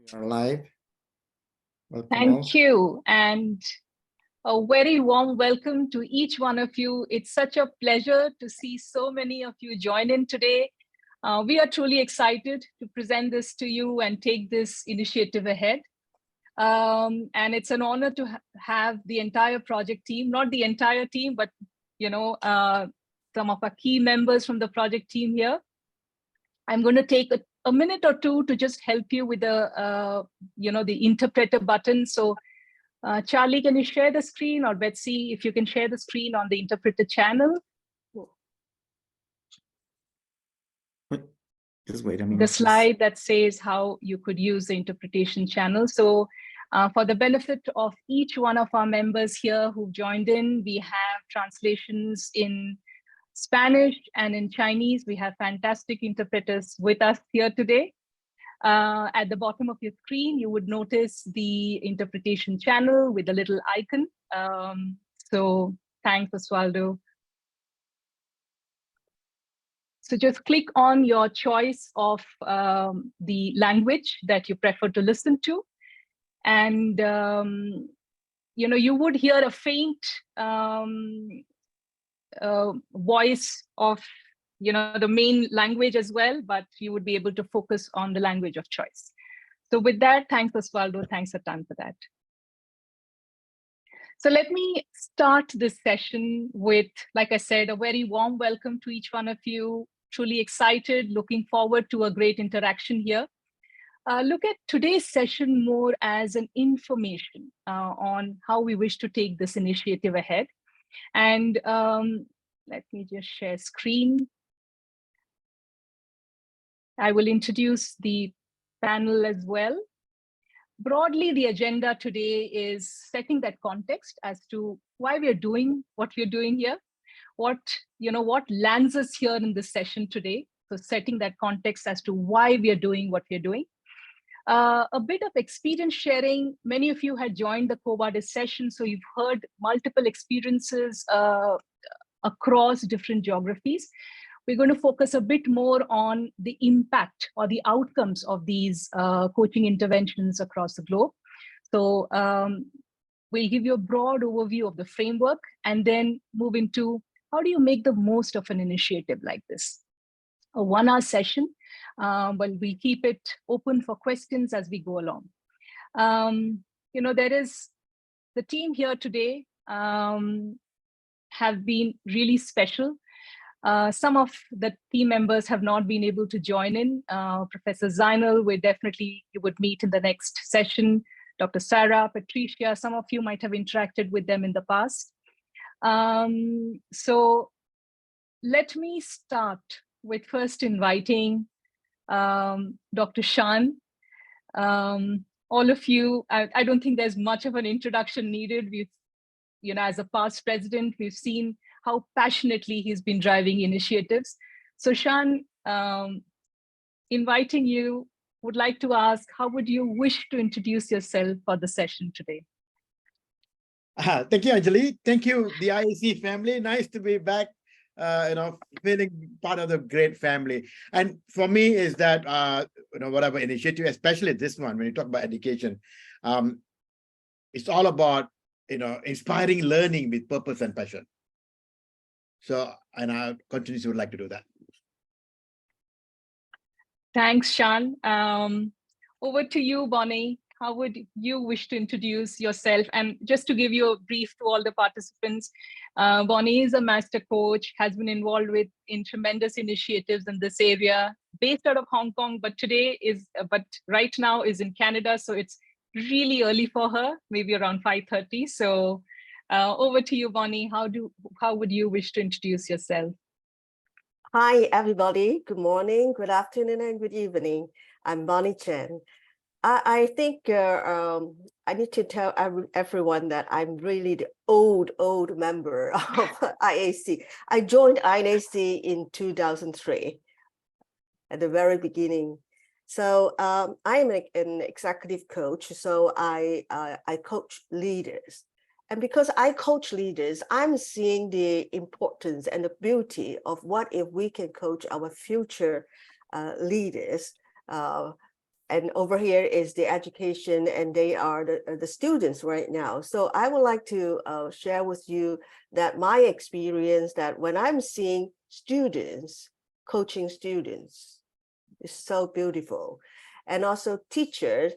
We are live. Welcome all. Thank you. And a very warm welcome to each one of you. It's such a pleasure to see so many of you join in today. We are truly excited to present this to you and take this initiative ahead. And it's an honor to have the entire project team, not the entire team, but some of our key members from the project team here. I'm going to take a minute or two to just help you with the interpreter button. So Charlie, can you share the screen, or Betsy, if you can share the screen on the interpreter channel? Just wait a minute. The slide that says how you could use the interpretation channel. So for the benefit of each one of our members here who've joined in, we have translations in Spanish and in Chinese. We have fantastic interpreters with us here today. At the bottom of your screen, you would notice the interpretation channel with a little icon. So thanks, Osvaldo. So just click on your choice of the language that you prefer to listen to. And, you would hear a faint voice of the main language as well, but you would be able to focus on the language of choice. So with that, thanks, Osvaldo. Thanks, Atan, for that. So let me start this session with, like I said, a very warm welcome to each one of you. Truly excited, looking forward to a great interaction here. Look at today's session more as an information on how we wish to take this initiative ahead. And let me just share screen. I will introduce the panel as well. Broadly, the agenda today is setting that context as to why we are doing what we're doing here, what lands us here in this session today. So setting that context as to why we are doing what we're doing. A bit of experience sharing. Many of you had joined the Kovadis session, so you've heard multiple experiences across different geographies. We're going to focus a bit more on the impact or the outcomes of these coaching interventions across the globe. So we'll give you a broad overview of the framework and then move into how do you make the most of an initiative like this. A 1-hour session, but we'll keep it open for questions as we go along. There is the team here today have been really special. Some of the team members have not been able to join in. Professor Zainal, you would meet in the next session. Dr. Sarah, Patricia, some of you might have interacted with them in the past. So let me start with first inviting Dr. Shan. All of you, I don't think there's much of an introduction needed. We've, as a past president, we've seen how passionately he's been driving initiatives. So Shan, inviting you, would like to ask, how would you wish to introduce yourself for the session today? Thank you, Anjali. Thank you, the IAC family. Nice to be back, feeling part of the great family. And for me is that, whatever initiative, especially this one, when you talk about education, it's all about, inspiring learning with purpose and passion. So, and I continuously would like to do that. Thanks, Shan. Over to you, Bonnie. How would you wish to introduce yourself? And just to give you a brief to all the participants, Bonnie is a master coach, has been involved in tremendous initiatives in this area, based out of Hong Kong, but right now is in Canada. So it's really early for her, maybe around 5:30. So over to you, Bonnie. How would you wish to introduce yourself? Hi, everybody. Good morning, good afternoon, and good evening. I'm Bonnie Chen. I think I need to tell everyone that I'm really the old member of IAC. I joined IAC in 2003 at the very beginning. So I'm an executive coach. So I coach leaders. And because I coach leaders, I'm seeing the importance and the beauty of what if we can coach our future leaders and over here is the education, and they are the students right now. So I would like to share with you that my experience, that when I'm seeing students coaching students, is so beautiful. And also teachers,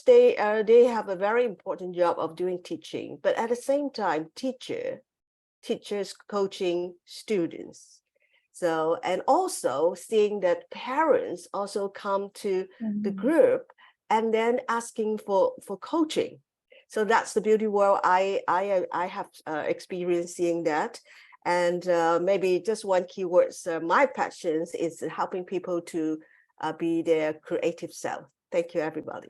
they have a very important job of doing teaching, but at the same time, teachers coaching students. So, and also seeing that parents also come to the group and then asking for coaching. So that's the beauty world I have experience seeing that. And maybe just one keyword, my passions is helping people to be their creative self. Thank you, everybody.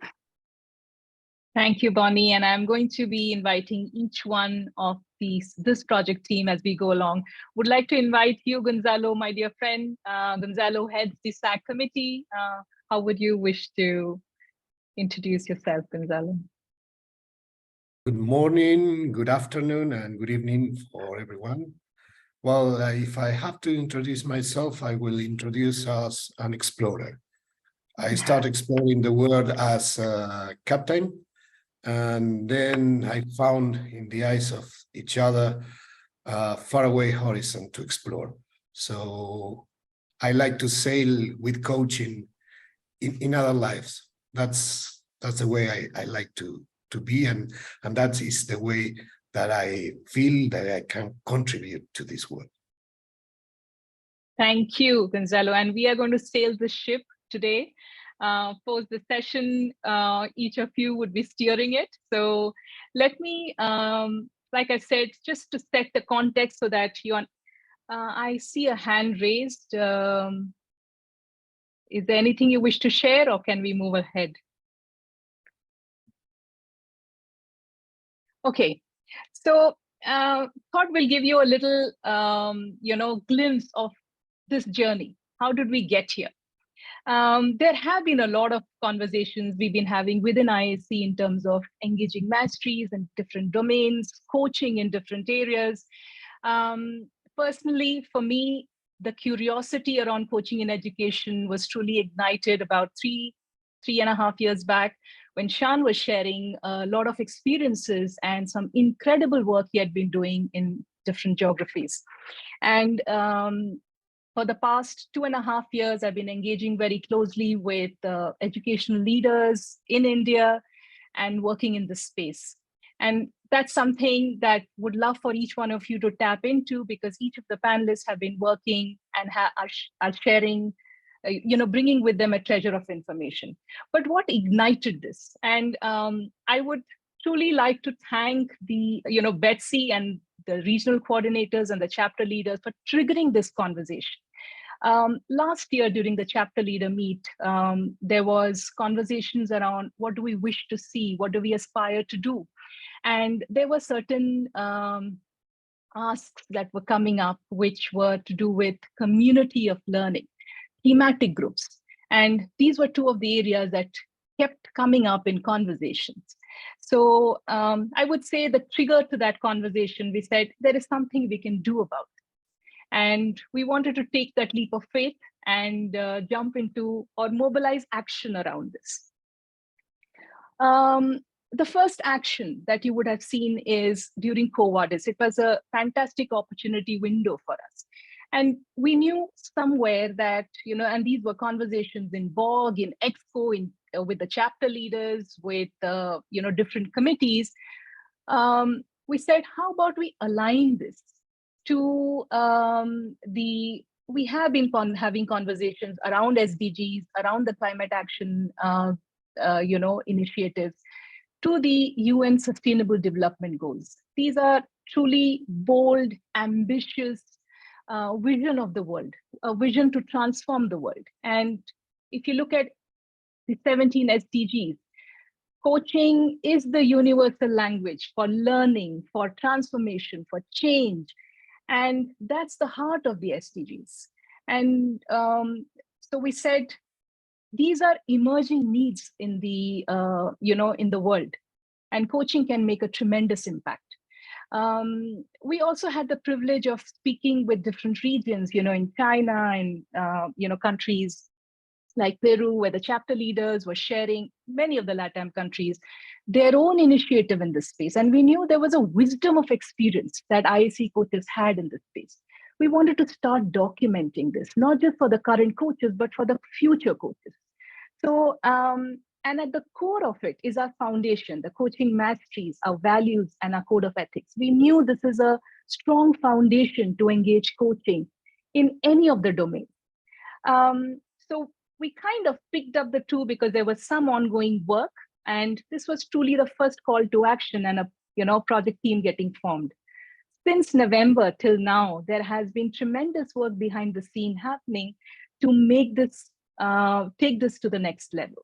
Thank you, Bonnie. And I'm going to be inviting each one of this project team as we go along. Would like to invite you, Gonzalo, my dear friend. Gonzalo heads the SAC committee. How would you wish to introduce yourself, Gonzalo? Good morning, good afternoon, and good evening for everyone. Well, if I have to introduce myself, I will introduce as an explorer. I start exploring the world as a captain, and then I found in the eyes of each other a faraway horizon to explore. So I like to sail with coaching in other lives. That's the way I like to be, and that is the way that I feel that I can contribute to this world. Thank you, Gonzalo. And we are going to sail the ship today. Post the session, each of you would be steering it. So let me, like I said, just to set the context so that I see a hand raised. Is there anything you wish to share, or can we move ahead? Okay, so thought we'll give you a little, glimpse of this journey. How did we get here? There have been a lot of conversations we've been having within IAC in terms of engaging masteries in different domains, coaching in different areas. Personally, for me, the curiosity around coaching in education was truly ignited about three and a half years back, when Sean was sharing a lot of experiences and some incredible work he had been doing in different geographies. And for the past 2.5 years, I've been engaging very closely with educational leaders in India and working in this space. And that's something that would love for each one of you to tap into, because each of the panelists have been working and are sharing, bringing with them a treasure of information. But what ignited this? And I would truly like to thank Betsy and the regional coordinators and the chapter leaders for triggering this conversation. Last year during the chapter leader meet, there was conversations around what do we wish to see, what do we aspire to do? And there were certain asks that were coming up, which were to do with community of learning, thematic groups. And these were two of the areas that kept coming up in conversations. So I would say the trigger to that conversation, we said, there is something we can do about it. And we wanted to take that leap of faith and jump into or mobilize action around this. The first action that you would have seen is during Covadis. It was a fantastic opportunity window for us. And we knew somewhere that, and these were conversations in BOG, in EXCO, with the chapter leaders, with, different committees. We said, how about we align this to we have been having conversations around SDGs, around the climate action, initiatives, to the UN Sustainable Development Goals. These are truly bold, ambitious vision of the world, a vision to transform the world. And if you look at the 17 SDGs, coaching is the universal language for learning, for transformation, for change. And that's the heart of the SDGs. And so we said, these are emerging needs in the, in the world, and coaching can make a tremendous impact. We also had the privilege of speaking with different regions, in China and, countries like Peru, where the chapter leaders were sharing, many of the LATAM countries, their own initiative in this space. And we knew there was a wisdom of experience that IAC coaches had in this space. We wanted to start documenting this, not just for the current coaches, but for the future coaches. So, and at the core of it is our foundation, the coaching masteries, our values, and our code of ethics. We knew this is a strong foundation to engage coaching in any of the domains. So we kind of picked up the two because there was some ongoing work, and this was truly the first call to action and a project team getting formed. Since November till now, there has been tremendous work behind the scene happening to make this, take this to the next level.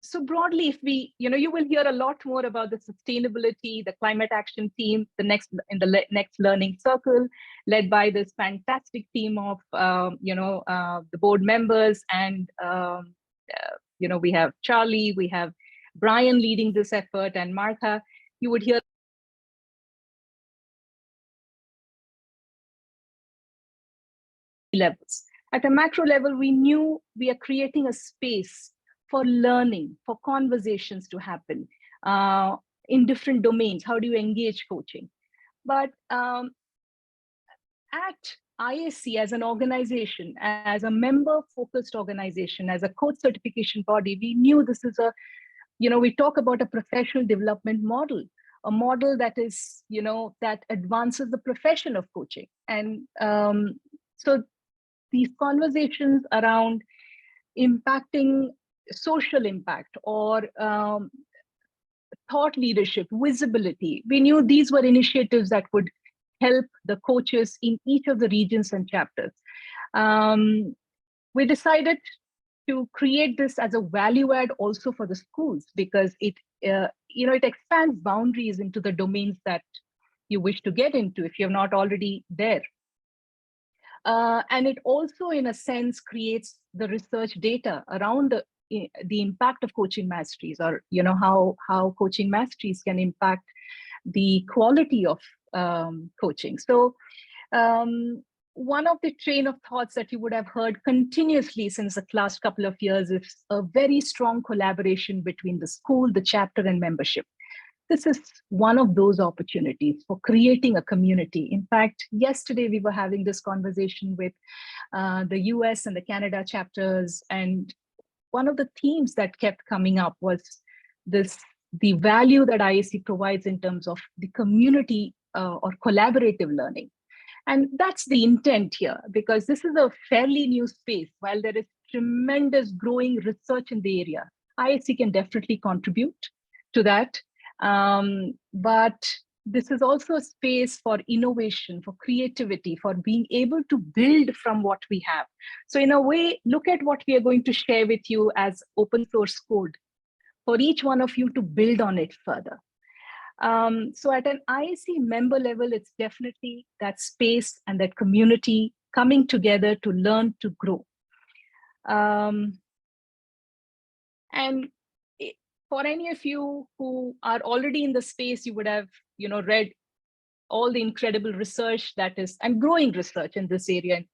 So broadly, if we, you will hear a lot more about the sustainability, the climate action team, in the next learning circle, led by this fantastic team of, the board members, and we have Charlie, we have Brian leading this effort, and Martha. You would hear levels. At a macro level, we knew we are creating a space for learning, for conversations to happen in different domains. How do you engage coaching? But at IAC as an organization, as a member-focused organization, as a coach certification body, we knew this is we talk about a professional development model, a model that is, that advances the profession of coaching. And so these conversations around impacting social impact or thought leadership, visibility, we knew these were initiatives that would help the coaches in each of the regions and chapters. We decided to create this as a value add also for the schools, because it expands boundaries into the domains that you wish to get into if you're not already there. And it also, in a sense, creates the research data around the impact of coaching masteries, or how coaching masteries can impact the quality of coaching. So one of the train of thoughts that you would have heard continuously since the last couple of years is a very strong collaboration between the school, the chapter, and membership. This is one of those opportunities for creating a community. In fact, yesterday we were having this conversation with the US and the Canada chapters, and one of the themes that kept coming up was the value that IAC provides in terms of the community or collaborative learning. And that's the intent here, because this is a fairly new space. While there is tremendous growing research in the area, IAC can definitely contribute to that. But this is also a space for innovation, for creativity, for being able to build from what we have. So in a way, look at what we are going to share with you as open source code for each one of you to build on it further. So at an IAC member level, it's definitely that space and that community coming together to learn, to grow. And for any of you who are already in the space, you would have read all the incredible research that is, and growing research in this area.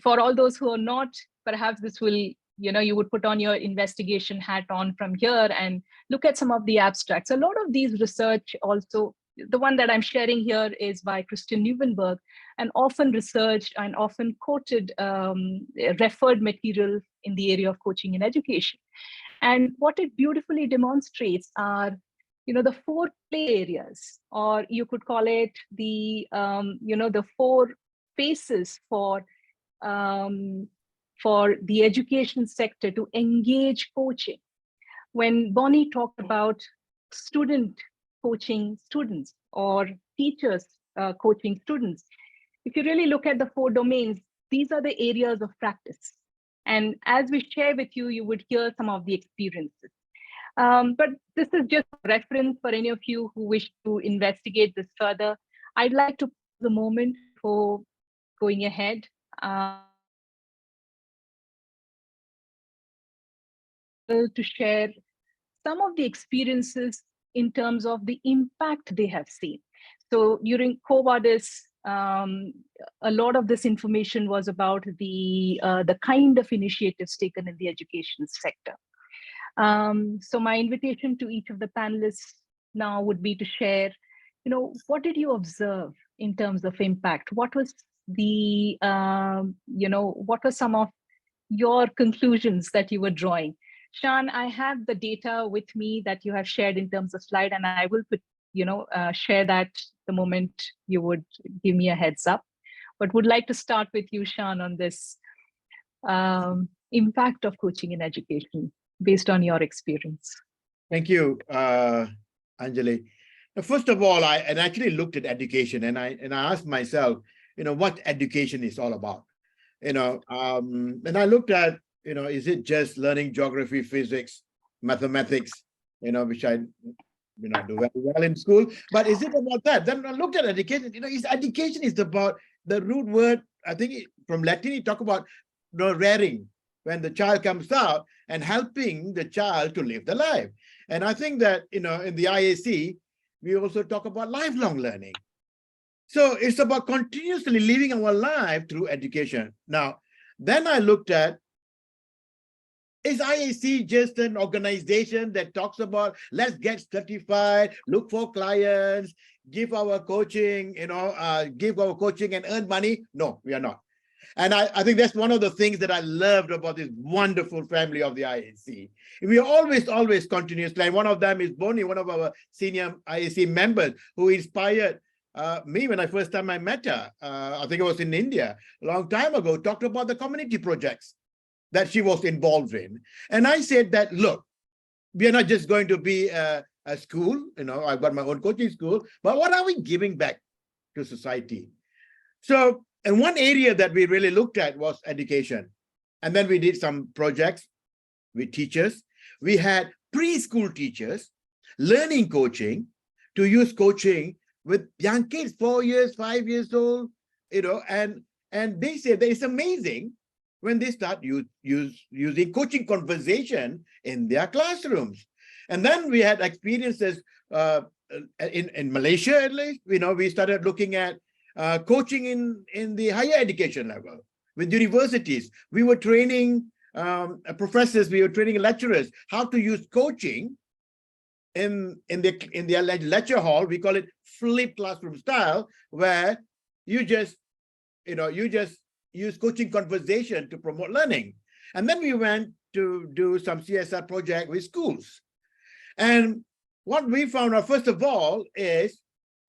For all those who are not, perhaps this will, you would put on your investigation hat on from here and look at some of the abstracts. A lot of these research also, the one that I'm sharing here is by Christian Neuwenberg, and often researched and often quoted referred material in the area of coaching and education. And what it beautifully demonstrates are, the 4 play areas, or you could call it the, the 4 phases for the education sector to engage coaching. When Bonnie talked about student coaching students or teachers coaching students, if you really look at the 4 domains, these are the areas of practice. And as we share with you, you would hear some of the experiences. But this is just a reference for any of you who wish to investigate this further. I'd like to pause a moment for going ahead. To share some of the experiences in terms of the impact they have seen. So during Quo Vadis, a lot of this information was about the kind of initiatives taken in the education sector. So my invitation to each of the panelists now would be to share, what did you observe in terms of impact? What was the, what were some of your conclusions that you were drawing? Shan, I have the data with me that you have shared in terms of slide, and I will put, share that the moment you would give me a heads up. But would like to start with you, Shan, on this impact of coaching in education based on your experience. Thank you, Anjali. Now, first of all, I actually looked at education, and I asked myself, what education is all about. And I looked at, is it just learning geography, physics, mathematics, which I do very well in school, but is it about that? Then I looked at education, education is about the root word, I think from Latin, you talk about rearing, when the child comes out and helping the child to live the life. And I think that, in the IAC, we also talk about lifelong learning. So it's about continuously living our life through education. Now, then I looked at, is IAC just an organization that talks about, let's get certified, look for clients, give our coaching, give our coaching and earn money? No, we are not. And I think that's one of the things that I loved about this wonderful family of the IAC. We are always continuously, and one of them is Bonnie, one of our senior IAC members, who inspired me when I first time I met her. I think it was in India, a long time ago, talked about the community projects that she was involved in. And I said that, look, we are not just going to be a school, I've got my own coaching school, but what are we giving back to society? So, and one area that we really looked at was education. And then we did some projects with teachers. We had preschool teachers learning coaching, to use coaching with young kids, 4 years, 5 years old, and they said that it's amazing when they start using coaching conversation in their classrooms. And then we had experiences in Malaysia, at least, we started looking at coaching in the higher education level with universities. We were training professors, we were training lecturers how to use coaching in their lecture hall. We call it flipped classroom style, where you just use coaching conversation to promote learning. And then we went to do some CSR project with schools. And what we found out, first of all, is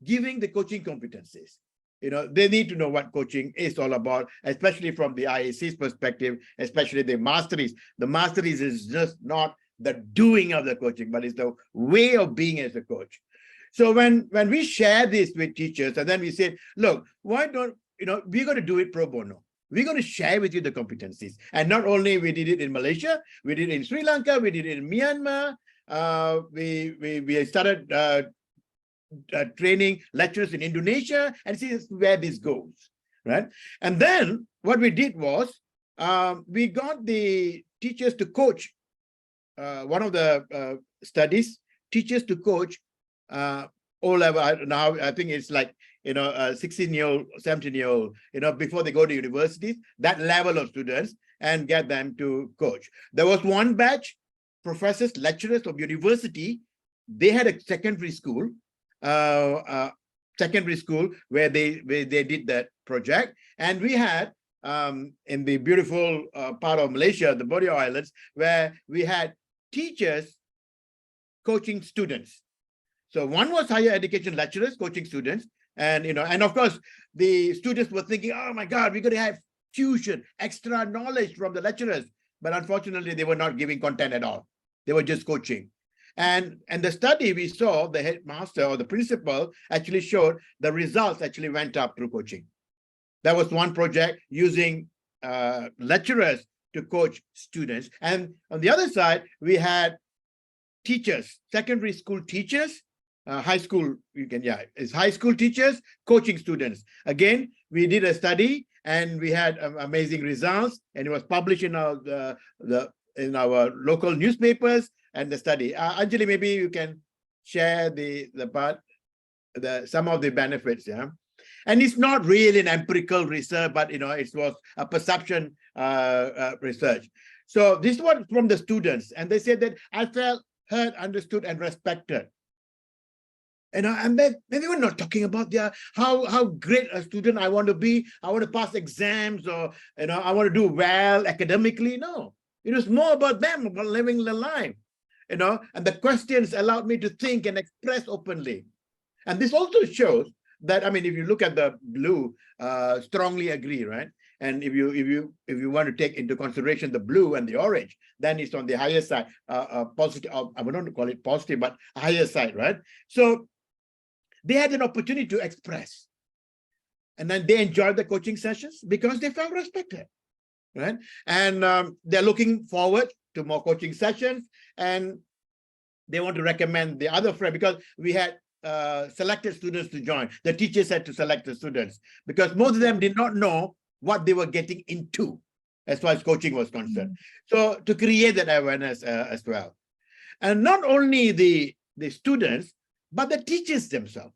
giving the coaching competencies. They need to know what coaching is all about, especially from the IAC's perspective, especially the masteries. The masteries is just not the doing of the coaching, but it's the way of being as a coach. So when we share this with teachers, and then we say, look, why don't, we're going to do it pro bono. We're going to share with you the competencies. And not only we did it in Malaysia, we did it in Sri Lanka, we did it in Myanmar. We started training lecturers in Indonesia, and see where this goes, right? And then what we did was we got the teachers to coach. One of the studies, teachers to coach O-level. Now I think it's like 16-year-old, 17-year-old, before they go to universities, that level of students, and get them to coach. There was one batch, professors, lecturers of university. They had a secondary school where they did that project. And we had in the beautiful part of Malaysia, the Borneo Islands, where we had teachers coaching students. So one was higher education lecturers coaching students, and and of course the students were thinking, oh my God, we're going to have tuition, extra knowledge from the lecturers. But unfortunately, they were not giving content at all. They were just coaching. And the study we saw, the headmaster or the principal actually showed the results actually went up through coaching. That was one project using lecturers to coach students. And on the other side, we had teachers, secondary school teachers, high school, it's high school teachers coaching students. Again, we did a study and we had amazing results, and it was published in our local newspapers and the study. Anjali, maybe you can share the part, some of the benefits, yeah. And it's not really an empirical research, but it was a perception research. So this was from the students, and they said that I felt heard, understood, and respected. And then we were not talking about how great a student I want to be. I want to pass exams, or I want to do well academically. No, it was more about them, about living the life. And the questions allowed me to think and express openly. And this also shows that, I mean, if you look at the blue, strongly agree, right? And if you want to take into consideration the blue and the orange, then it's on the higher side, positive. I would not call it positive, but higher side, right? So they had an opportunity to express, and then they enjoyed the coaching sessions because they felt respected, right? And they're looking forward to more coaching sessions, and they want to recommend the other friend, because we had selected students to join. The teachers had to select the students because most of them did not know what they were getting into as far as coaching was concerned. So to create that awareness as well. And not only the students, but the teachers themselves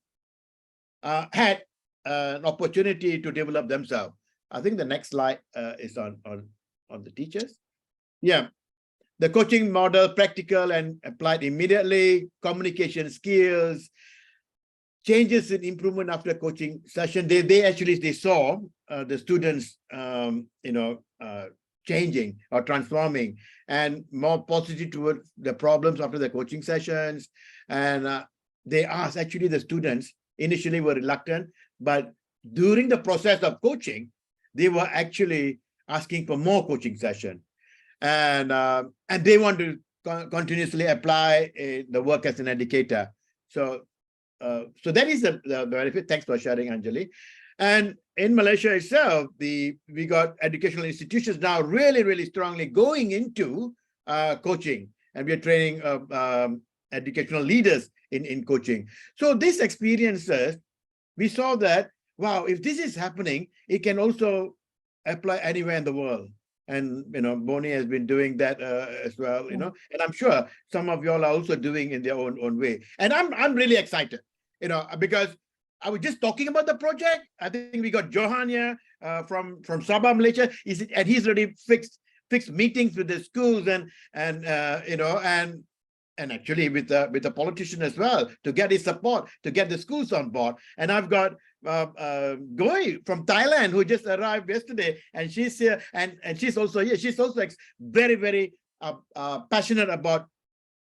had an opportunity to develop themselves. I think the next slide is on the teachers. Yeah. The coaching model, practical and applied immediately, communication skills, changes in improvement after coaching session. They saw the students, changing or transforming and more positive towards the problems after the coaching sessions. And they asked, actually, the students initially were reluctant, but during the process of coaching, they were actually asking for more coaching session. And they want to continuously apply the work as an educator. So that is the benefit. Thanks for sharing, Anjali. And in Malaysia itself, we got educational institutions now really, really strongly going into coaching, and we are training educational leaders in coaching. So these experiences, we saw that, wow, if this is happening, it can also apply anywhere in the world. And Bonnie has been doing that as well, and I'm sure some of y'all are also doing in their own way. And I'm really excited, because I was just talking about the project. I think we got Johan here from Sabah, Malaysia. And he's already fixed meetings with the schools and actually with the politician as well, to get his support, to get the schools on board. And I've got Goi from Thailand, who just arrived yesterday, and she's here, and she's also here. She's also very, very passionate about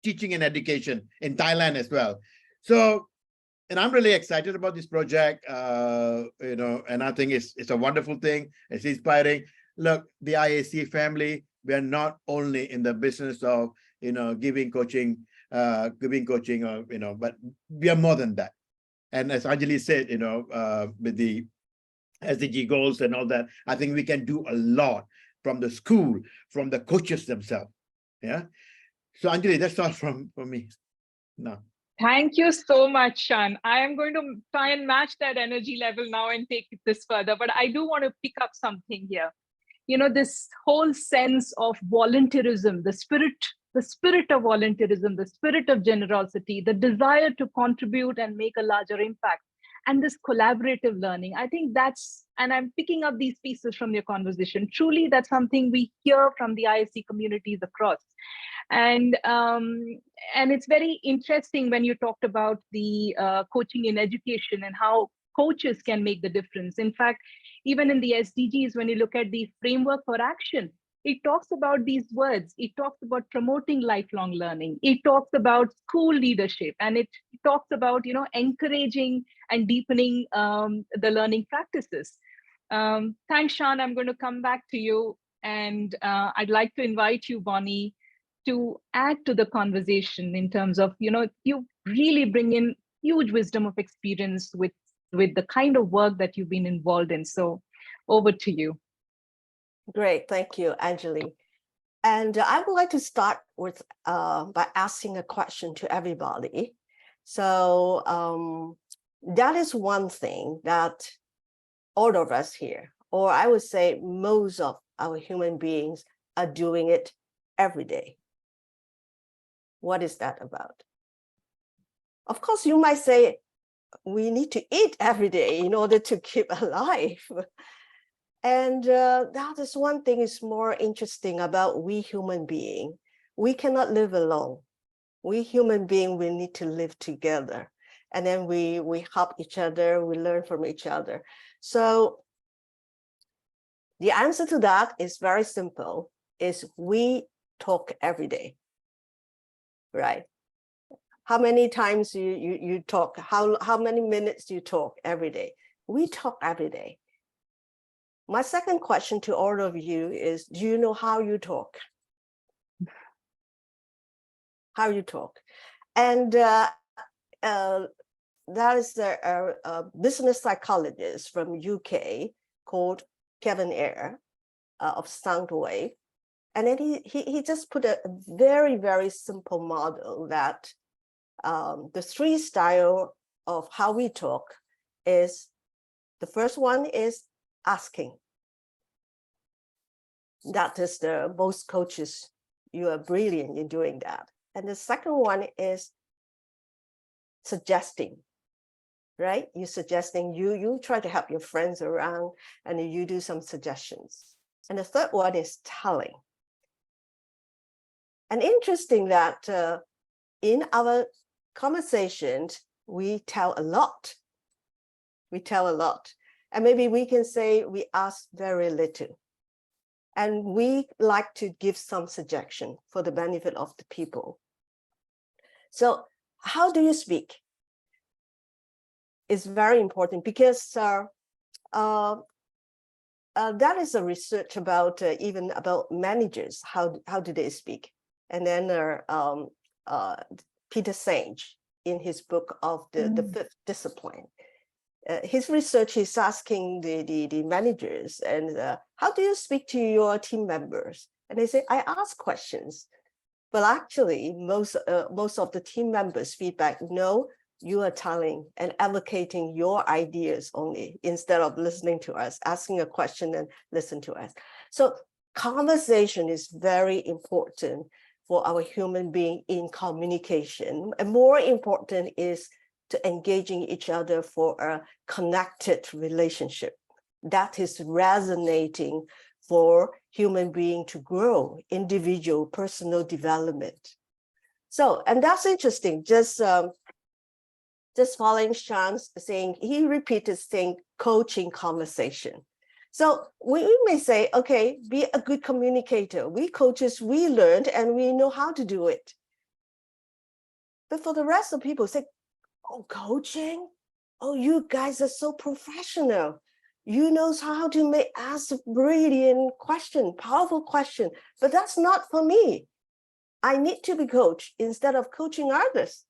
teaching and education in Thailand as well. So, and I'm really excited about this project, and I think it's a wonderful thing. It's inspiring. Look, the IAC family, we are not only in the business of giving coaching, but we are more than that. And as Anjali said, with the SDG goals and all that, I think we can do a lot from the school, from the coaches themselves. Yeah. So Anjali, that's all from me. No. Thank you so much, Shan. I am going to try and match that energy level now and take this further. But I do want to pick up something here. This whole sense of volunteerism, the spirit of volunteerism, the spirit of generosity, the desire to contribute and make a larger impact, and this collaborative learning. I think and I'm picking up these pieces from your conversation. Truly, that's something we hear from the ISC communities across. And it's very interesting when you talked about the coaching in education and how coaches can make the difference. In fact, even in the SDGs, when you look at the framework for action, it talks about these words. It talks about promoting lifelong learning. It talks about school leadership, and it talks about encouraging and deepening the learning practices. Thanks, Shan. I'm going to come back to you, and I'd like to invite you, Bonnie, to add to the conversation in terms of you really bring in huge wisdom of experience with the kind of work that you've been involved in. So over to you. Great, thank you, Anjali. And I would like to start with by asking a question to everybody. So that is one thing that all of us here, or I would say most of our human beings, are doing it every day. What is that about? Of course, you might say, we need to eat every day in order to keep alive. And that is one thing is more interesting about we human being. We cannot live alone. We human being, we need to live together. And then we help each other, we learn from each other. So the answer to that is very simple, is we talk every day, right? How many times you talk, how many minutes you talk every day? We talk every day. My second question to all of you is, do you know how you talk? How you talk? And that is a business psychologist from UK called Kevin Eyre of Soundwave. And then he just put a very, very simple model that the 3 styles of how we talk is, the first one is asking. That is the most coaches, you are brilliant in doing that. And the second one is suggesting, right? You're suggesting, you try to help your friends around and you do some suggestions. And the third one is telling. And interesting that in our conversations, we tell a lot. We tell a lot. And maybe we can say we ask very little. And we like to give some suggestion for the benefit of the people. So how do you speak? It's very important because that is a research about even about managers. How do they speak? And then Peter Senge, in his book of the 5th discipline, his research is asking the managers, and how do you speak to your team members? And they say, I ask questions. But actually, most of the team members feedback, no, you are telling and advocating your ideas only instead of listening to us, asking a question and listen to us. So conversation is very important for our human being in communication. And more important is to engaging each other for a connected relationship that is resonating for human being to grow, individual, personal development. So, and that's interesting, just following Sean's saying, he repeated saying, coaching conversation. So we may say, okay, be a good communicator. We coaches, we learned and we know how to do it. But for the rest of people say, oh, coaching? Oh, you guys are so professional. You know how to ask brilliant question, powerful question, but that's not for me. I need to be coached instead of coaching others.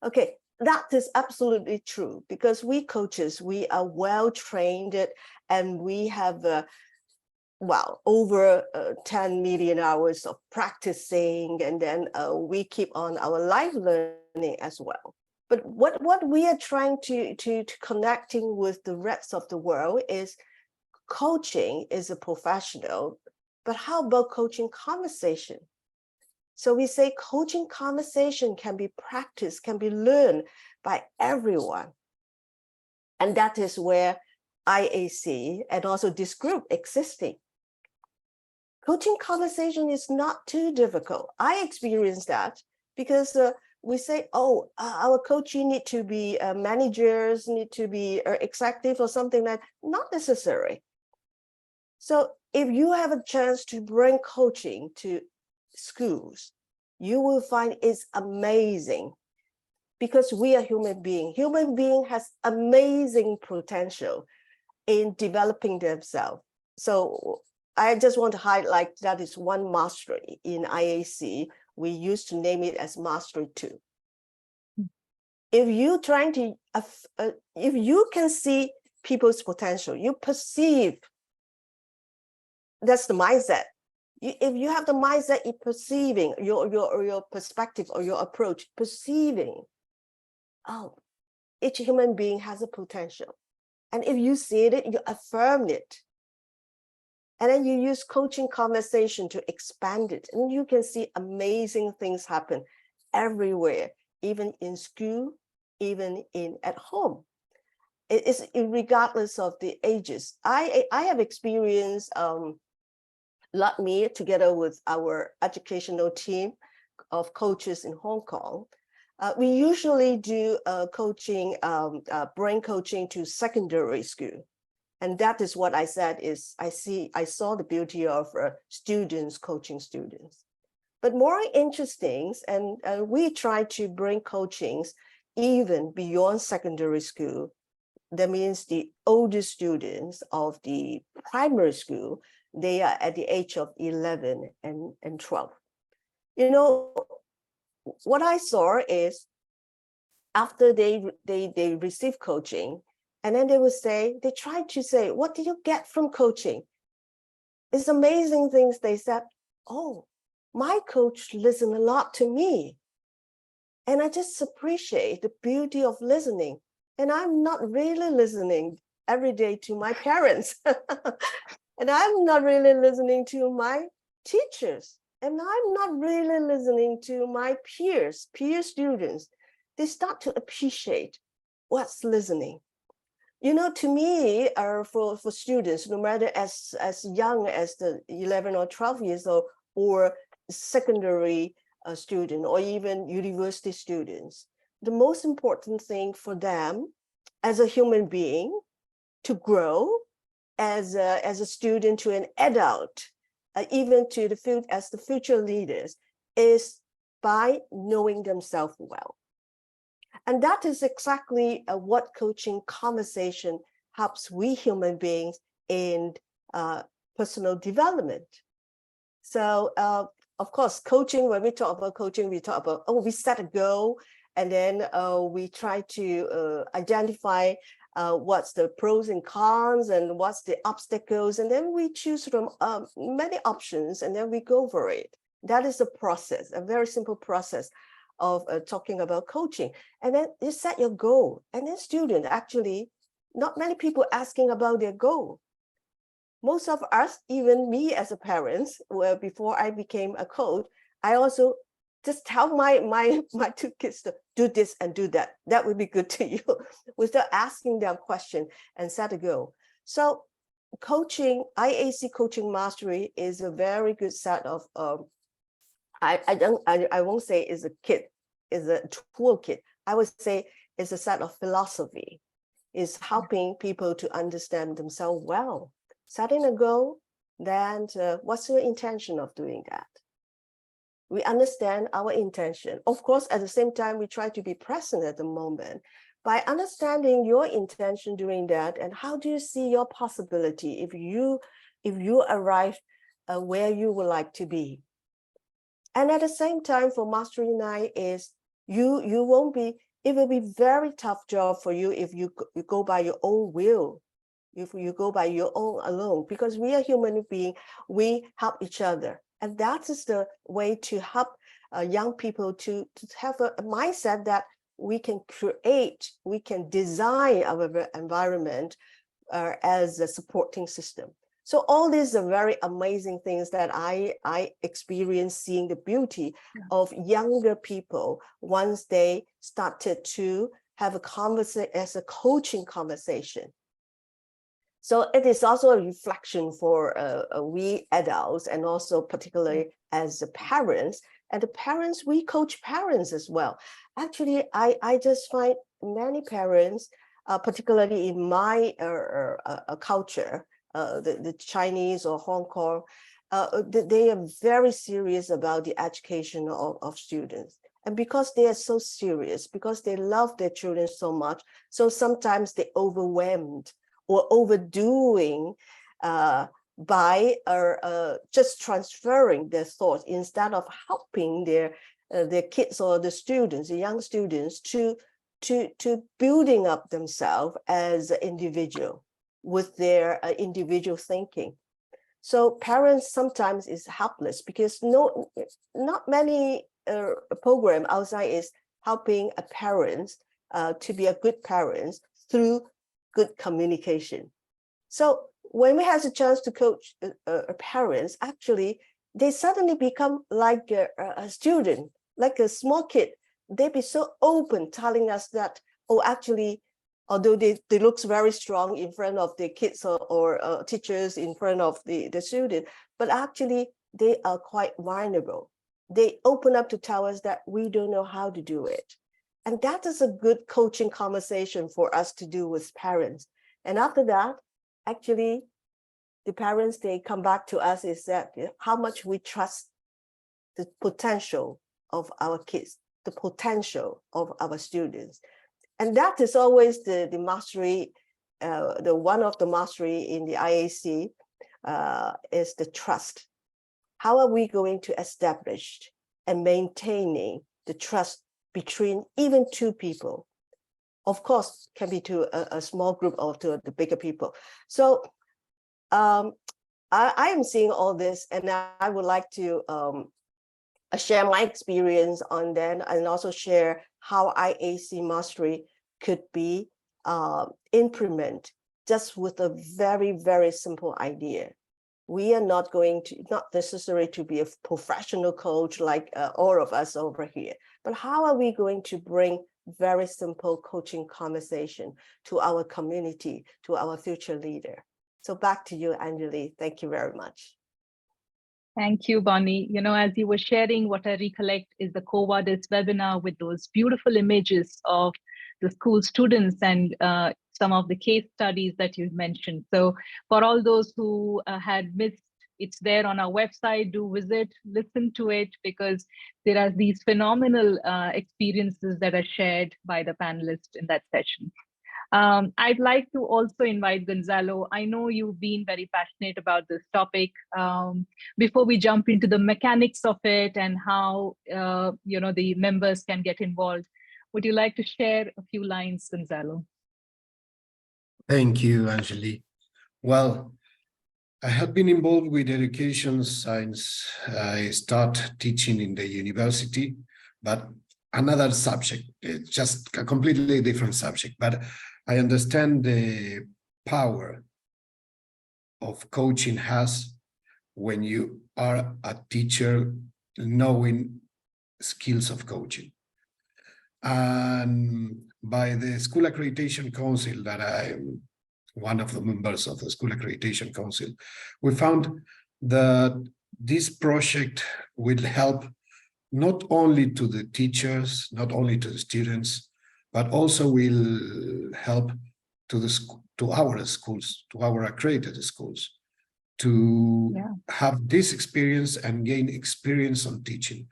Okay, that is absolutely true because we coaches, we are well trained and we have over 10 million hours of practicing, and then we keep on our life learning as well. But what we are trying to connecting with the rest of the world is coaching is a professional, but how about coaching conversation? So we say coaching conversation can be practiced, can be learned by everyone. And that is where IAC and also this group existing. Coaching conversation is not too difficult. I experienced that because we say, oh, our coaching need to be managers, need to be executive or something like that. Not necessary. So if you have a chance to bring coaching to schools, you will find it's amazing because we are human being. Human being has amazing potential in developing themselves. So I just want to highlight that is one mastery in IAC. We used to name it as Mastery 2. If you trying to, if you can see people's potential, you perceive, that's the mindset. If you have the mindset in perceiving your perspective or your approach, perceiving, oh, each human being has a potential. And if you see it, you affirm it. And then you use coaching conversation to expand it. And you can see amazing things happen everywhere, even in school, even at home. It is regardless of the ages. I have experienced, like me, together with our educational team of coaches in Hong Kong, we usually do coaching, brain coaching to secondary school. And that is what I said is, I saw the beauty of students coaching students. But more interesting, and we try to bring coachings even beyond secondary school. That means the older students of the primary school, they are at the age of 11 and 12. You know, what I saw is after they receive coaching, and then they will say, they try to say, what do you get from coaching? It's amazing things. They said, oh, my coach listened a lot to me. And I just appreciate the beauty of listening. And I'm not really listening every day to my parents. And I'm not really listening to my teachers. And I'm not really listening to my peer students. They start to appreciate what's listening. You know, to me, for students, no matter as young as the 11 or 12 years old, or secondary student, or even university students, the most important thing for them as a human being to grow as a student to an adult, even to the field as the future leaders, is by knowing themselves well. And that is exactly what coaching conversation helps we human beings in personal development. So, of course, coaching, when we talk about coaching, we talk about, we set a goal, and then we try to identify what's the pros and cons and what's the obstacles. And then we choose from many options, and then we go for it. That is a process, a very simple process of talking about coaching. And then you set your goal, and then student, actually, not many people asking about their goal. Most of us, even me as a parent, well, before I became a coach, I also just tell my two kids to do this and do that. That would be good to you, without asking them question and set a goal. So coaching, IAC Coaching Mastery is a very good set of I won't say is a kit, is a toolkit. I would say it's a set of philosophy, is helping people to understand themselves well. Setting a goal, then what's your intention of doing that? We understand our intention. Of course, at the same time, we try to be present at the moment. By understanding your intention doing that, and how do you see your possibility if you arrive where you would like to be. And at the same time, for Mastery 9 is you won't be, it will be very tough job for you if you go by your own will, if you go by your own alone, because we are human beings, we help each other. And that is the way to help young people to have a mindset that we can create, we can design our environment as a supporting system. So all these are very amazing things that I experienced, seeing the beauty of younger people once they started to have a conversation as a coaching conversation. So it is also a reflection for we adults, and also particularly as the parents. And the parents, we coach parents as well. Actually, I just find many parents, particularly in my culture, the Chinese or Hong Kong, they are very serious about the education of students. And because they are so serious, because they love their children so much, so sometimes they overwhelmed or overdoing by just transferring their thoughts instead of helping their kids or the students, the young students, to building up themselves as an individual with their individual thinking. So parents sometimes is helpless because not many program outside is helping a parent to be a good parent through good communication. So when we have a chance to coach parents, actually, they suddenly become like a student, like a small kid. they be so open, telling us that, oh, actually, although they look very strong in front of the kids or teachers, in front of the student, but actually they are quite vulnerable. They open up to tell us that we don't know how to do it. And that is a good coaching conversation for us to do with parents. And after that, actually, the parents, they come back to us is that how much we trust the potential of our kids, the potential of our students. And that is always the mastery, the one of the mastery in the IAC is the trust. How are we going to establish and maintaining the trust between even two people? Of course, can be to a small group or to the bigger people. So I am seeing all this, and I would like to share my experience on that, and also share how IAC mastery could be implemented just with a very, very simple idea. We are not necessary to be a professional coach like all of us over here, but how are we going to bring very simple coaching conversation to our community, to our future leader? So back to you, Anjali. Thank you very much. Thank you, Bonnie. You know, as you were sharing, what I recollect is the Covadis webinar with those beautiful images of the school students and some of the case studies that you mentioned. So for all those who had missed, it's there on our website. Do visit, listen to it, because there are these phenomenal experiences that are shared by the panelists in that session. I'd like to also invite Gonzalo. I know you've been very passionate about this topic. Before we jump into the mechanics of it and how you know, the members can get involved, would you like to share a few lines, Gonzalo? Thank you, Anjali. Well, I have been involved with education since I start teaching in the university, but another subject, just a completely different subject. But I understand the power of coaching has when you are a teacher knowing skills of coaching. And by the School Accreditation Council, that I'm one of the members of the School Accreditation Council, we found that this project will help not only to the teachers, not only to the students, but also will help to our schools, to our accredited schools, to have this experience and gain experience on teaching.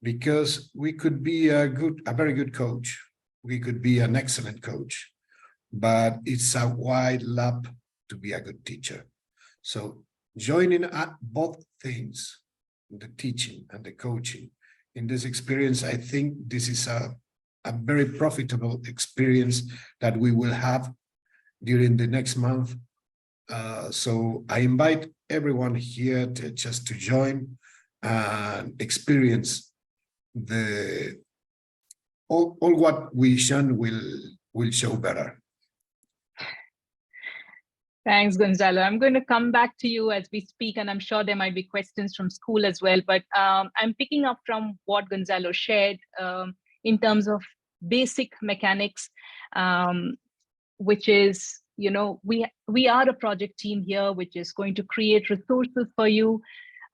Because we could be a very good coach, we could be an excellent coach, but it's a wide leap to be a good teacher. So joining at both things, the teaching and the coaching, in this experience, I think this is a very profitable experience that we will have during the next month. So I invite everyone here to just to join and experience all what we shown will show better. Thanks, Gonzalo. I'm going to come back to you as we speak, and I'm sure there might be questions from school as well. But I'm picking up from what Gonzalo shared in terms of basic mechanics, which is, you know, we are a project team here, which is going to create resources for you,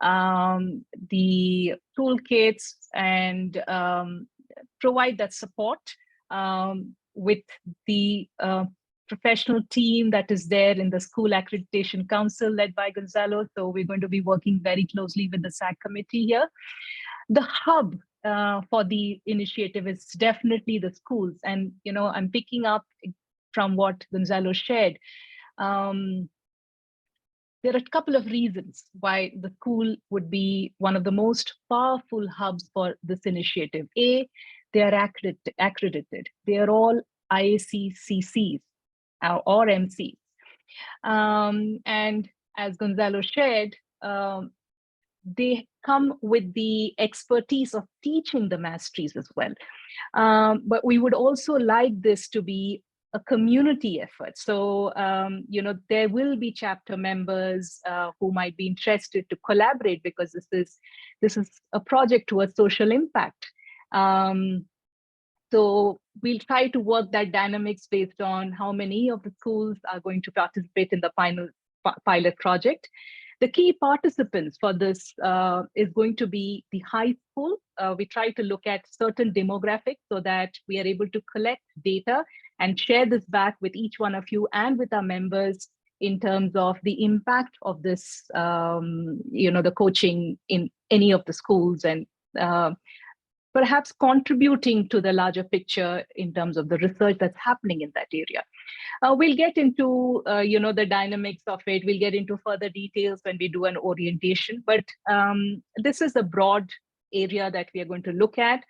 the toolkits, and provide that support with the professional team that is there in the School Accreditation Council led by Gonzalo. So we're going to be working very closely with the SAC committee here. The hub for the initiative is definitely the schools. And, you know, I'm picking up from what Gonzalo shared. There are a couple of reasons why the school would be one of the most powerful hubs for this initiative. A, they are accredited. They are all IAC CCs or MCs. And as Gonzalo shared, they come with the expertise of teaching the masteries as well. But we would also like this to be a community effort. So, you know, there will be chapter members who might be interested to collaborate, because this is a project towards social impact. So we'll try to work that dynamics based on how many of the schools are going to participate in the pilot project. The key participants for this is going to be the high school. We try to look at certain demographics so that we are able to collect data and share this back with each one of you and with our members in terms of the impact of this, the coaching in any of the schools, and perhaps contributing to the larger picture in terms of the research that's happening in that area. We'll get into, the dynamics of it. We'll get into further details when we do an orientation, but this is a broad area that we are going to look at.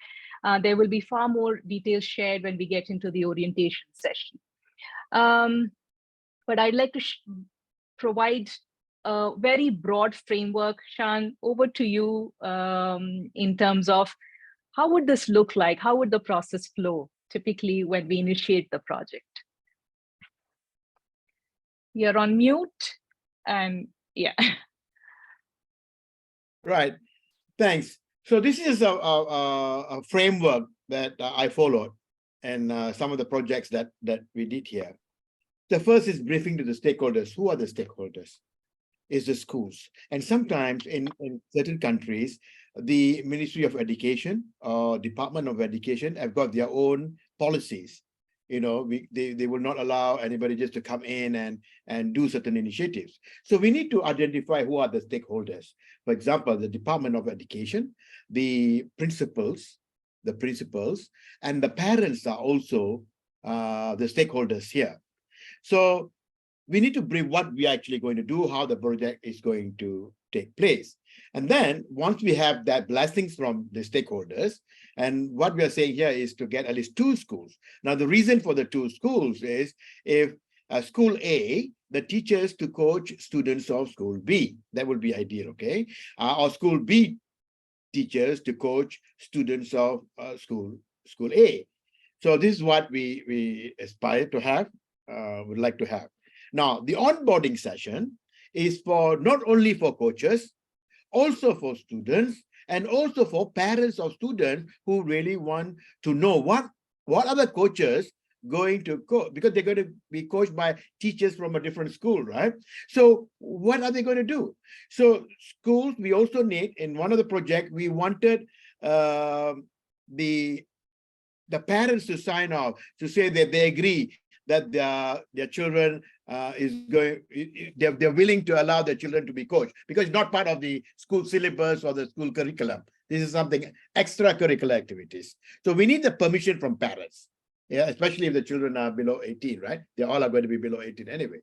There will be far more details shared when we get into the orientation session. But I'd like to provide a very broad framework. Shan, over to you in terms of how would this look like? How would the process flow typically when we initiate the project? You're on mute, and yeah. Right. Thanks. So this is a framework that I followed, and some of the projects that we did here. The first is briefing to the stakeholders. Who are the stakeholders? Is the schools. And sometimes in certain countries, the Ministry of Education or Department of Education have got their own policies. They will not allow anybody just to come in and do certain initiatives. So we need to identify who are the stakeholders. For example, the Department of Education, the principals, and the parents are also the stakeholders here. So we need to brief what we are actually going to do, how the project is going to take place. And then once we have that blessings from the stakeholders, and what we are saying here is to get at least 2 schools. Now, the reason for the 2 schools is if school A, the teachers to coach students of school B, that would be ideal, okay? Or school B teachers to coach students of school A. So this is what we aspire to have, would like to have. Now, the onboarding session is for not only for coaches, also for students, and also for parents of students who really want to know what are the coaches going to coach, because they're going to be coached by teachers from a different school, right? So what are they going to do? So schools, we also need, in one of the projects, we wanted the parents to sign off to say that they agree that their children they're willing to allow their children to be coached, because it's not part of the school syllabus or the school curriculum. This is something extracurricular activities. So we need the permission from parents, especially if the children are below 18, right? They all are going to be below 18 anyway.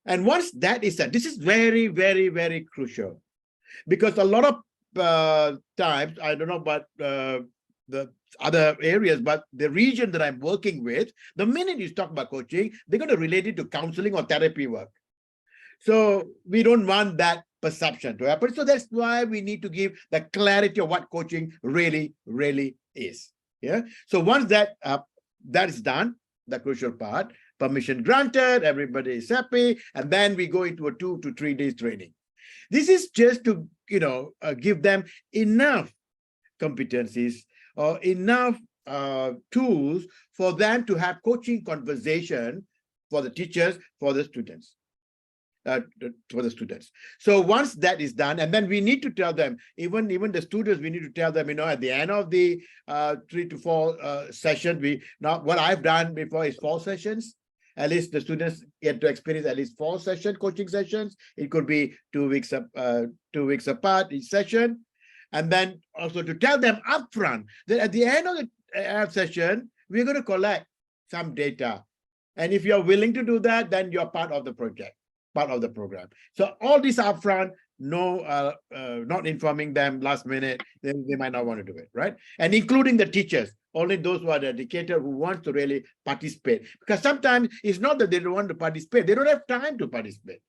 And once that is done, this is very, very, very crucial, because a lot of times, I don't know about the other areas, but the region that I'm working with, the minute you talk about coaching, they're going to relate it to counseling or therapy work. So we don't want that perception to happen. So that's why we need to give the clarity of what coaching really, really is. Yeah. So once that is done, the crucial part, permission granted, everybody is happy, and then we go into a 2 to 3 days training. This is just to give them enough competencies or enough tools for them to have coaching conversation for the teachers, for the students. So once that is done, and then we need to tell them, even the students, we need to tell them, at the end of the 3 to 4 session, what I've done before is 4 sessions. At least the students get to experience at least 4 coaching sessions. It could be 2 weeks apart each session. And then also to tell them upfront that at the end of the session, we're going to collect some data. And if you're willing to do that, then you're part of the project, part of the program. So all this upfront, no, not informing them last minute, then they might not want to do it, right? And including the teachers, only those who are dedicated, who want to really participate. Because sometimes it's not that they don't want to participate, they don't have time to participate.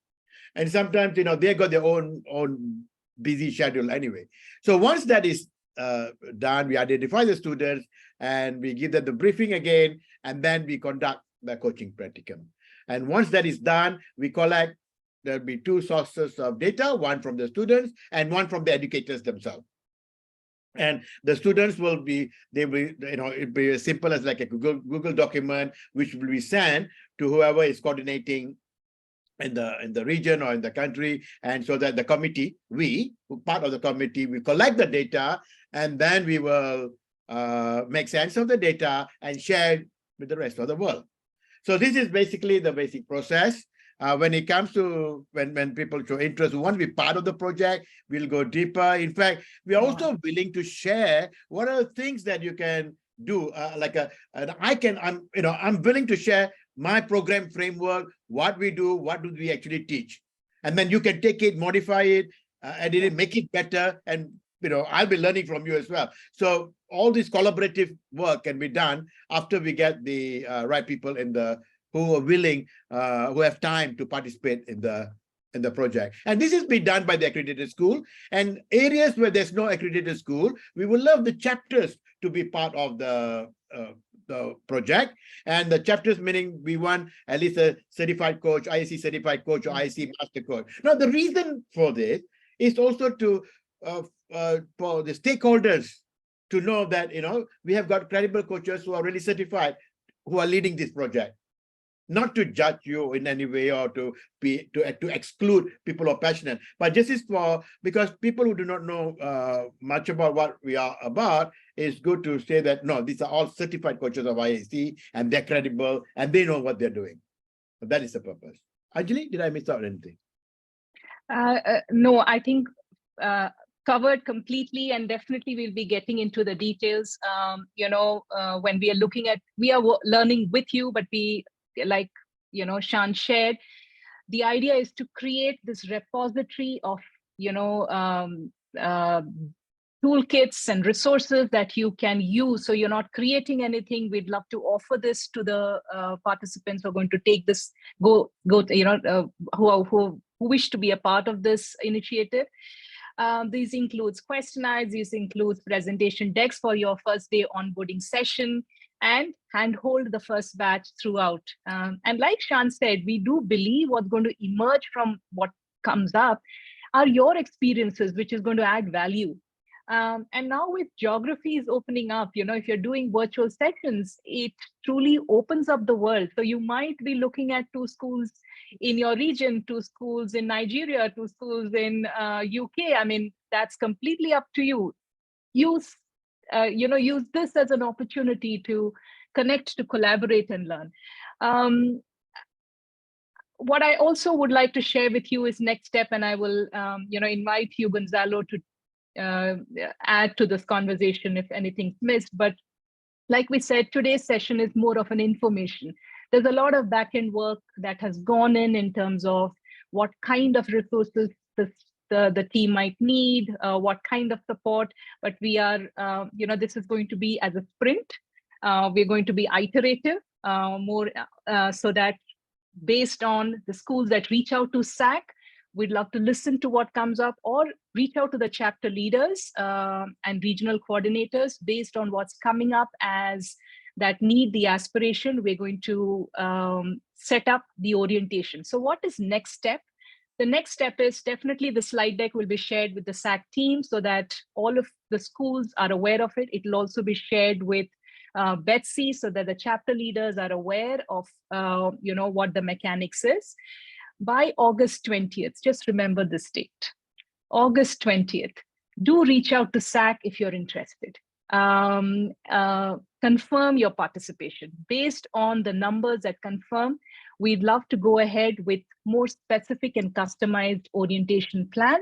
And sometimes, they got their own busy schedule anyway. So once that is done, we identify the students and we give them the briefing again, and then we conduct the coaching practicum. And once that is done, we collect, there'll be 2 sources of data, one from the students and one from the educators themselves. And the students will be, it'd be as simple as like a Google document, which will be sent to whoever is coordinating in the region or in the country. And so that the committee, part of the committee, we collect the data, and then we will make sense of the data and share it with the rest of the world. So this is basically the basic process. When it comes to when people show interest, who want to be part of the project, we'll go deeper. In fact, we are also willing to share what are the things that you can do. I'm willing to share my program framework, what we do, what do we actually teach, and then you can take it, modify it, edit it, make it better, and I'll be learning from you as well. So all this collaborative work can be done after we get the right people who are willing, who have time to participate in the project. And this has been done by the accredited school. And areas where there's no accredited school, we would love the chapters to be part of the project. And the chapters meaning we want at least a certified coach, IAC certified coach, or IAC master coach. Now, the reason for this is also to for the stakeholders to know that we have got credible coaches who are really certified, who are leading this project. Not to judge you in any way or to exclude people who are passionate, but this is because people who do not know much about what we are about, it's good to say that no, these are all certified coaches of IAC and they're credible and they know what they're doing. So that is the purpose. Anjali, did I miss out anything? No, I think covered completely, and definitely we'll be getting into the details. When we are looking at, we are learning with you, but we, like Shan shared, the idea is to create this repository of toolkits and resources that you can use. So you're not creating anything. We'd love to offer this to the participants who are going to take this, who wish to be a part of this initiative. These includes questionnaires, these includes presentation decks for your first day onboarding session, and handhold the first batch throughout. And like Shan said, we do believe what's going to emerge from what comes up are your experiences, which is going to add value. And now with geographies opening up, if you're doing virtual sessions, it truly opens up the world. So you might be looking at 2 schools in your region, 2 schools in Nigeria, 2 schools in UK. I mean, that's completely up to you. Use this as an opportunity to connect, to collaborate and learn. What I also would like to share with you is next step, and I will invite you, Gonzalo, to add to this conversation if anything's missed. But like we said, today's session is more of an information. There's a lot of back-end work that has gone in terms of what kind of resources the team might need, what kind of support, but we are, this is going to be as a sprint. We're going to be iterative, more so that based on the schools that reach out to SAC, we'd love to listen to what comes up, or reach out to the chapter leaders and regional coordinators based on what's coming up as that need, the aspiration. We're going to set up the orientation. So what is next step? The next step is definitely the slide deck will be shared with the SAC team so that all of the schools are aware of it. It will also be shared with Betsy so that the chapter leaders are aware of what the mechanics is. By August 20th, just remember this date, August 20th, do reach out to SAC if you're interested. Confirm your participation. Based on the numbers that confirm, we'd love to go ahead with more specific and customized orientation plan.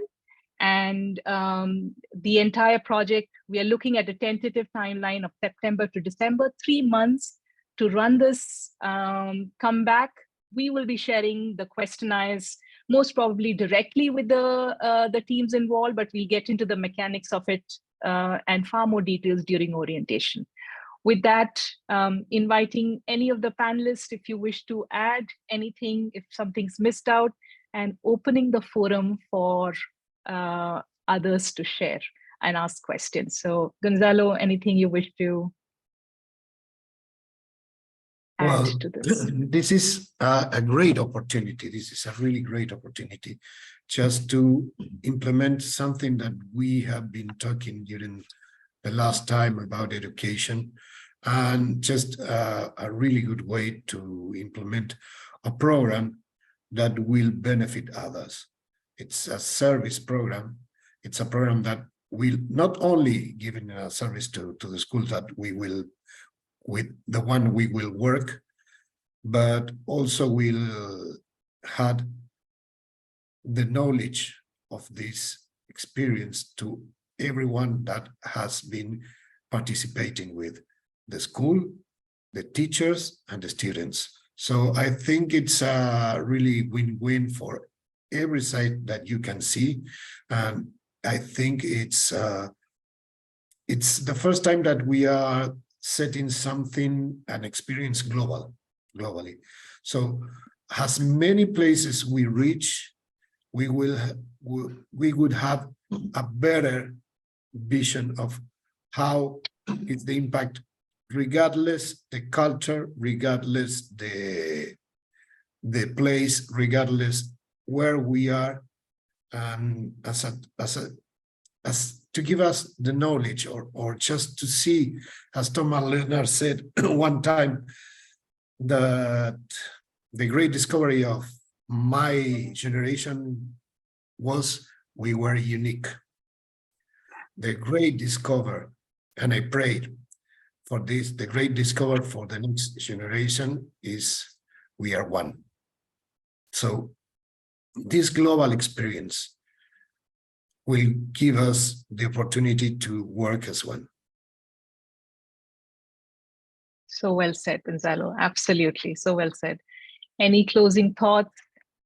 And the entire project, we are looking at a tentative timeline of September to December, 3 months to run this. Come back. We will be sharing the questionnaires most probably directly with the teams involved, but we'll get into the mechanics of it and far more details during orientation. With that, inviting any of the panelists, if you wish to add anything, if something's missed out, and opening the forum for others to share and ask questions. So Gonzalo, anything you wish to add to this? This is a great opportunity. This is a really great opportunity just to implement something that we have been talking during the last time about education, and just a really good way to implement a program that will benefit others. It's a service program. It's a program that will not only giving a service to the schools that we will, with the one we will work, but also will have the knowledge of this experience to everyone that has been participating with the school, the teachers, and the students. So I think it's a really win-win for every side that you can see. And I think it's the first time that we are setting something, an experience globally. So as many places we reach, we would have a better vision of how is the impact, regardless the culture, regardless the place, regardless where we are, and as to give us the knowledge, or just to see, as Thomas Leonard said one time, that the great discovery of my generation was we were unique. The great discovery, and I prayed for this, the great discovery for the next generation is we are one. So this global experience will give us the opportunity to work as one. So well said, Gonzalo. Absolutely. So well said. Any closing thoughts,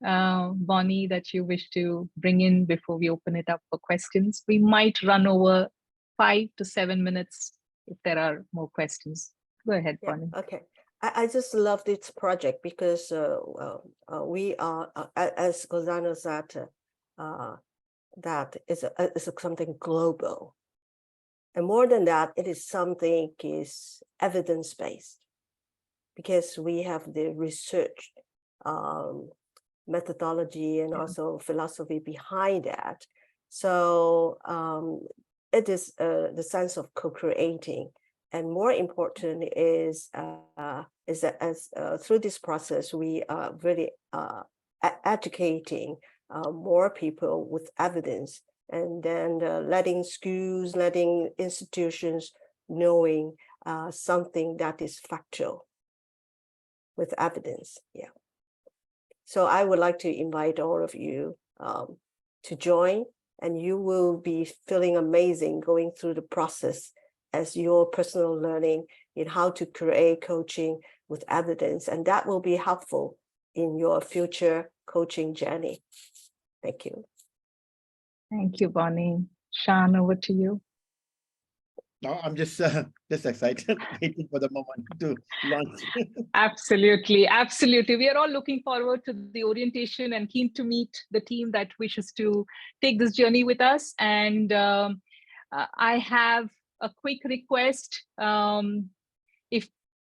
Bonnie, that you wish to bring in before we open it up for questions? We might run over 5 to 7 minutes if there are more questions. Go ahead, Bonnie. Okay. I just love this project because we are, as Gonzalo said, that is something global. And more than that, it is something is evidence-based, because we have the research methodology and also philosophy behind that. So it is the sense of co-creating. And more important is that as through this process, we are really educating more people with evidence, and then letting schools, letting institutions knowing something that is factual with evidence. Yeah. So I would like to invite all of you to join, and you will be feeling amazing going through the process as your personal learning in how to create coaching with evidence, and that will be helpful in your future coaching journey. Thank you. Thank you, Bonnie. Sean, over to you. No, I'm just excited, waiting for the moment to launch. Absolutely, absolutely. We are all looking forward to the orientation and keen to meet the team that wishes to take this journey with us. And I have a quick request. If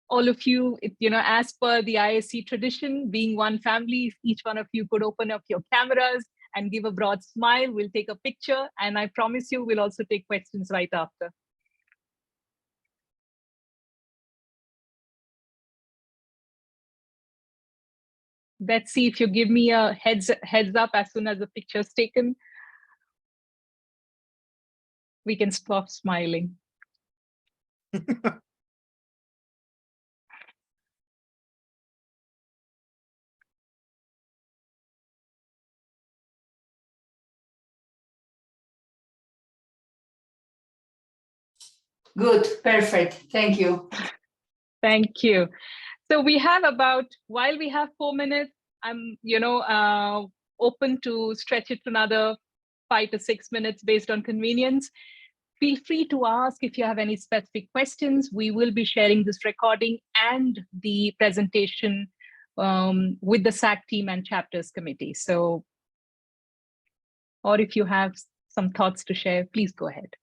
all of you, as per the ISC tradition, being one family, if each one of you could open up your cameras and give a broad smile, we'll take a picture. And I promise you, we'll also take questions right after. Betsy, if you give me a heads up as soon as the picture is taken, we can stop smiling. Good, perfect. Thank you. Thank you. So we have while we have 4 minutes, I'm, open to stretch it to another 5 to 6 minutes based on convenience. Feel free to ask if you have any specific questions. We will be sharing this recording and the presentation with the SAC team and chapters committee. So, or if you have some thoughts to share, please go ahead.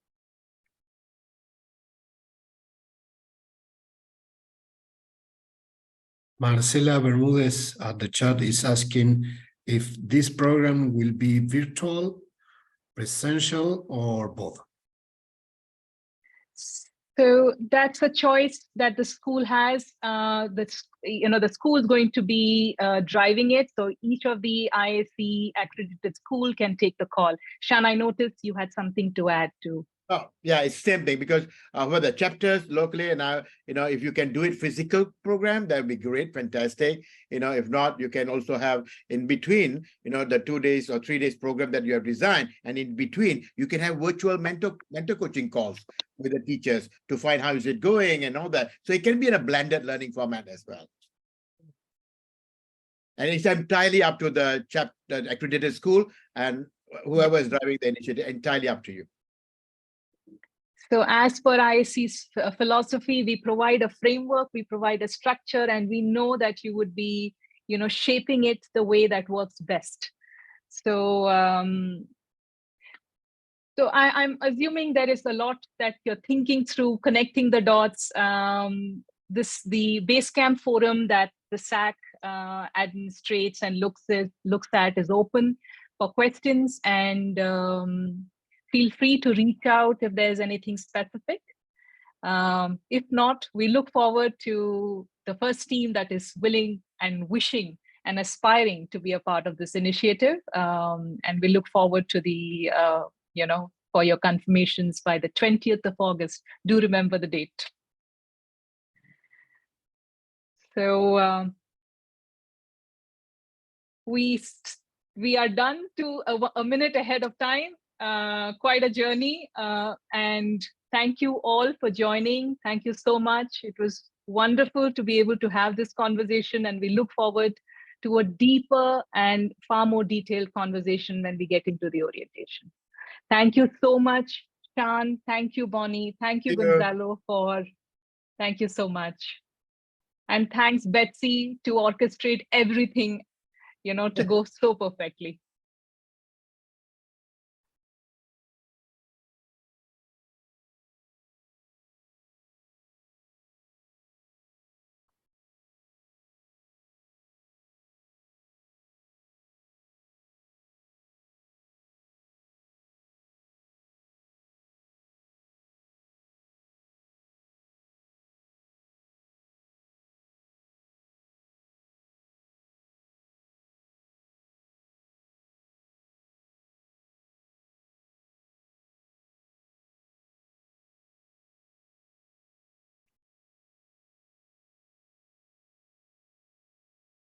Marcela Bermudez at the chat is asking if this program will be virtual, presential, or both. So that's a choice that the school has. The school is going to be driving it. So each of the IAC accredited school can take the call. Shan, I noticed you had something to add too. Oh, yeah, it's same thing because for the chapters locally and now, if you can do it physical program, that would be great, fantastic. If not, you can also have in between, the 2 days or 3 days program that you have designed. And in between, you can have virtual mentor coaching calls with the teachers to find how is it going and all that. So it can be in a blended learning format as well. And it's entirely up to the accredited school and whoever is driving the initiative, entirely up to you. So as per IAC's philosophy, we provide a framework, we provide a structure, and we know that you would be, shaping it the way that works best. So, I'm assuming there is a lot that you're thinking through, connecting the dots. The Basecamp forum that the SAC administrates and looks at is open for questions, and feel free to reach out if there's anything specific. If not, we look forward to the first team that is willing and wishing and aspiring to be a part of this initiative. And we look forward to the, for your confirmations by the 20th of August. Do remember the date. So we are done to a minute ahead of time. Quite a journey, and thank you all for joining. Thank you so much. It was wonderful to be able to have this conversation, and we look forward to a deeper and far more detailed conversation when we get into the orientation. Thank you so much, Shan. Thank you, Bonnie. Thank you, Gonzalo, thank you so much. And thanks, Betsy, to orchestrate everything, to go so perfectly.